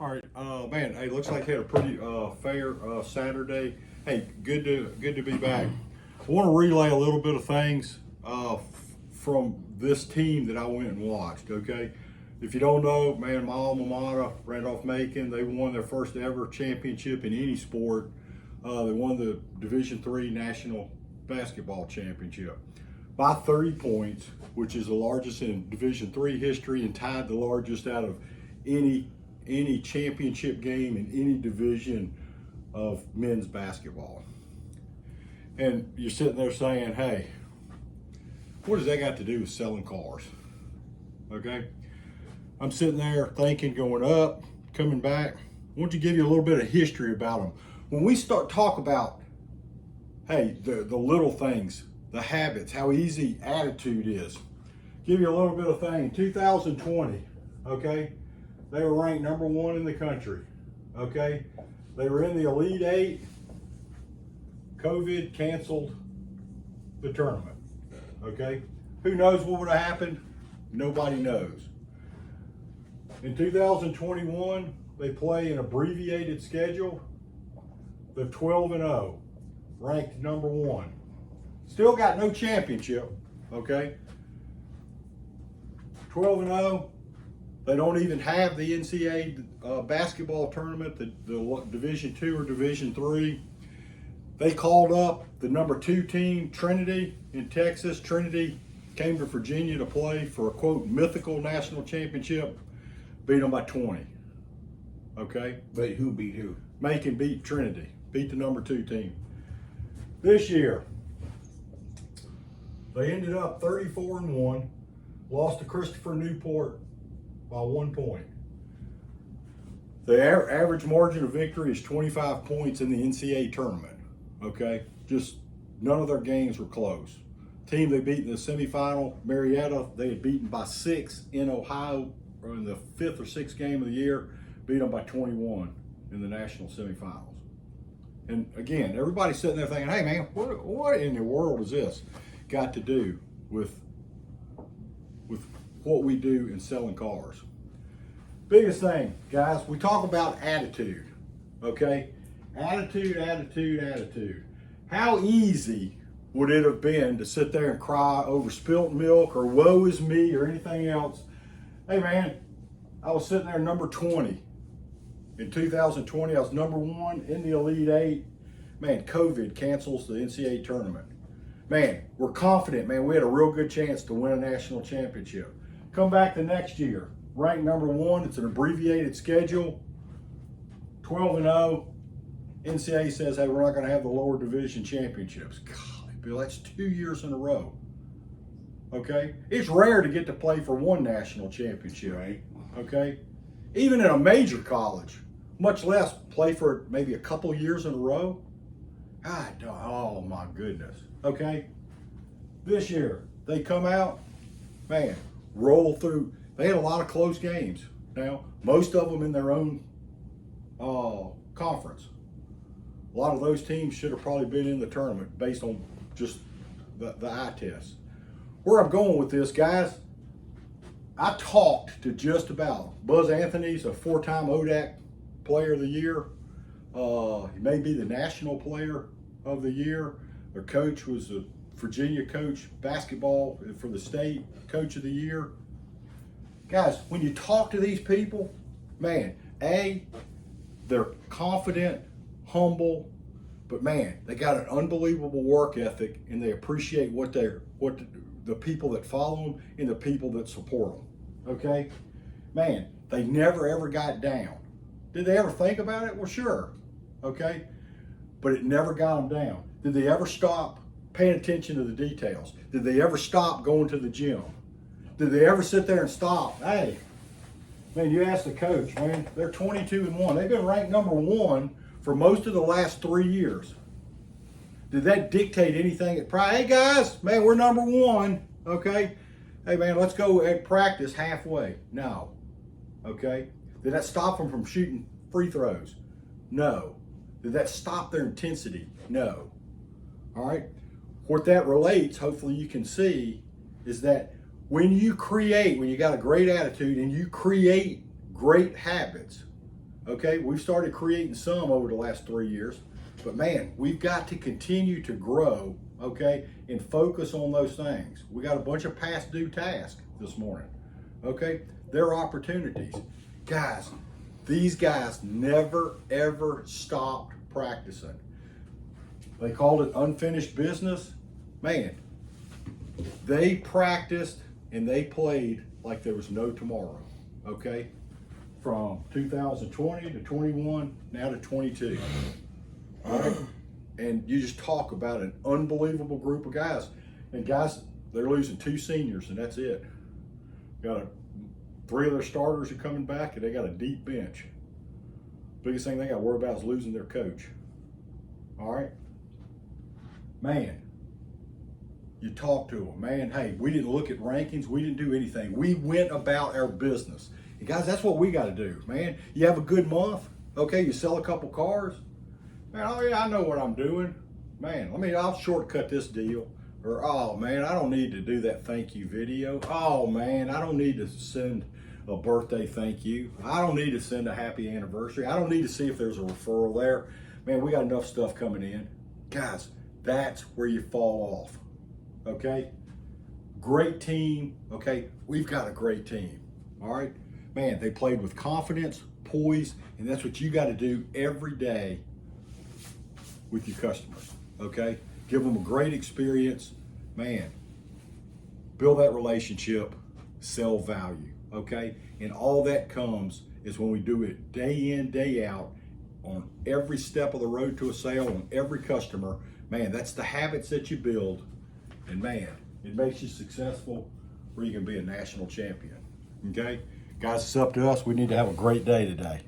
All right, man. Hey, looks like you had a pretty fair Saturday. Hey, good to be back. I want to relay a little bit of things from this team that I went and watched. Okay, if you don't know, man, my alma mater, Randolph Macon, they won their first ever championship in any sport. They won the Division III National Basketball Championship by 30 points, which is the largest in Division III history and tied the largest out of any championship game in any division of men's basketball. And you're sitting there saying, hey, what does that got to do with selling cars? Okay. I'm sitting there thinking, going up, coming back. I want to give you a little bit of history about them. When we start talk about, hey, the little things, the habits, how easy attitude is. Give you a little bit of thing. In 2020, okay, they were ranked number 1 in the country. Okay, they were in the Elite Eight. COVID canceled the tournament. Okay, who knows what would have happened? Nobody knows. In 2021, they play an abbreviated schedule. They're 12-0, ranked number 1. Still got no championship. Okay, 12-0. They don't even have the NCAA basketball tournament, the Division II or Division III. They called up the number 2 team, Trinity, in Texas. Trinity came to Virginia to play for a, quote, mythical national championship. Beat them by 20. Okay? But who beat who? Macon beat Trinity. Beat the number 2 team. This year, they ended up 34-1. Lost to Christopher Newport by 1 point. The average margin of victory is 25 points in the NCAA tournament. Okay, just none of their games were close. Team they beat in the semifinal, Marietta, they had beaten by 6 in Ohio, or in the 5th or 6th game of the year, beat them by 21 in the national semifinals. And again, everybody's sitting there thinking, hey man, what in the world is this got to do with what we do in selling cars? Biggest thing, guys, we talk about attitude, okay? Attitude. How easy would it have been to sit there and cry over spilt milk or woe is me or anything else? Hey man, I was sitting there number 20. In 2020, I was number 1 in the Elite Eight. Man, COVID cancels the NCAA tournament. Man, we're confident, man, we had a real good chance to win a national championship. Come back the next year, ranked number 1. It's an abbreviated schedule, 12-0. NCAA says, hey, we're not going to have the lower division championships. Golly, Bill, that's 2 years in a row. Okay? It's rare to get to play for 1 national championship. Right. Okay? Even in a major college, much less play for maybe a couple years in a row. God, oh my goodness. Okay? This year, they come out, man, roll through. They had a lot of close games. Now, most of them in their own conference. A lot of those teams should have probably been in the tournament based on just the eye test. Where I'm going with this, guys, I talked to just about Buzz Anthony's a 4-time ODAC Player of the Year. He may be the National Player of the Year. Their coach was a Virginia coach, basketball for the state, Coach of the Year. Guys, when you talk to these people, man, they're confident, humble, but man, they got an unbelievable work ethic, and they appreciate what the people that follow them and the people that support them. Okay, man, they never ever got down. Did they ever think about it? Well, sure. Okay, but it never got them down. Did they ever stop paying attention to the details? Did they ever stop going to the gym? Did they ever sit there and stop? Hey, man, you ask the coach, man, they're 22-1. They've been ranked number 1 for most of the last 3 years. Did that dictate anything at practice? Hey guys, man, we're number 1, okay? Hey man, let's go and practice halfway. No, okay? Did that stop them from shooting free throws? No. Did that stop their intensity? No. All right? What that relates, hopefully you can see, is that when you got a great attitude and you create great habits, Okay, we've started creating some over the last 3 years, but man, we've got to continue to grow, okay, and focus on those things. We got a bunch of past due tasks this morning, okay? There are opportunities. Guys, these guys never ever stopped practicing. They called it unfinished business. Man, they practiced and they played like there was no tomorrow, okay? From 2020 to 21, now to 22. All right? And you just talk about an unbelievable group of guys. And guys, they're losing 2 seniors and that's it. Got 3 of their starters are coming back and they got a deep bench. Biggest thing they got to worry about is losing their coach. All right? Man, you talk to them, man, hey, we didn't look at rankings, we didn't do anything. We went about our business. And guys, that's what we got to do, man. You have a good month, okay, you sell a couple cars. Man, oh yeah, I know what I'm doing. Man, I'll shortcut this deal. Or, oh man, I don't need to do that thank you video. Oh man, I don't need to send a birthday thank you. I don't need to send a happy anniversary. I don't need to see if there's a referral there. Man, we got enough stuff coming in. Guys, that's where you fall off, okay? Great team, okay? We've got a great team, all right? Man, they played with confidence, poise, and that's what you got to do every day with your customers, okay? Give them a great experience. Man, build that relationship, sell value, okay? And all that comes is when we do it day in, day out, on every step of the road to a sale, on every customer. Man, that's the habits that you build, and man, it makes you successful where you can be a national champion, okay? Guys, it's up to us. We need to have a great day today.